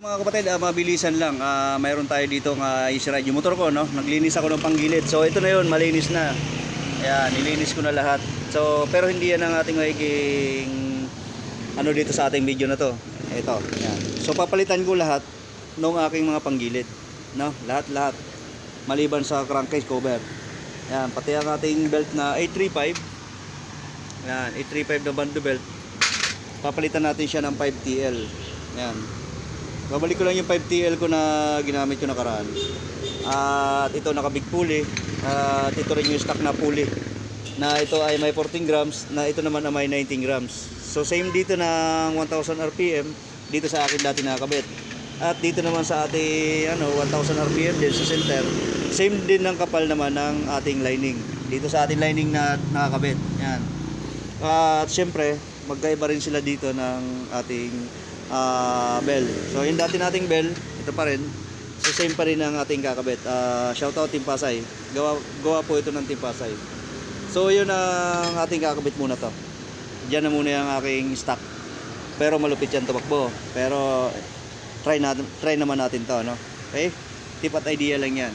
Mga kapatid, mabilisan lang. Mayroon tayo dito ng i-ride yung motor ko, no? Naglinis ako ng panggilid. So ito na 'yon, malinis na. Ayan, nilinis ko na lahat. So pero hindi yan ang ating magiging ano dito sa ating video na to. Ito, ayan. So papalitan ko lahat ng aking mga panggilid, no? Lahat. Maliban sa crankcase cover. Ayan, pati ang ating belt na 835. Ayan, 835 na bando belt. Papalitan natin siya ng 5TL. Ayan. Babalik ko lang yung 5TL ko na ginamit ko nakaraan. At ito naka-big pulley. At ito rin yung stock na pulley. Na ito ay may 14 grams. Na ito naman ay may 19 grams. So same dito ng 1000 RPM. Dito sa akin dati nakakabit. At dito naman sa ating 1000 RPM din sa center. Same din ng kapal naman ng ating lining. Dito sa ating lining na nakakabit. Yan. At syempre, magkaiba rin sila dito ng ating bell. So yung dati nating bell, ito pa rin. So same pa rin ang ating kakabit. Shoutout Team Pasay. Gawa po ito ng Team Pasay. So yun ang ating kakabit muna to. Diyan na muna yung aking stock. Pero malupit yan tumakbo. Pero try naman natin to, no? Okay? Tip at idea lang yan.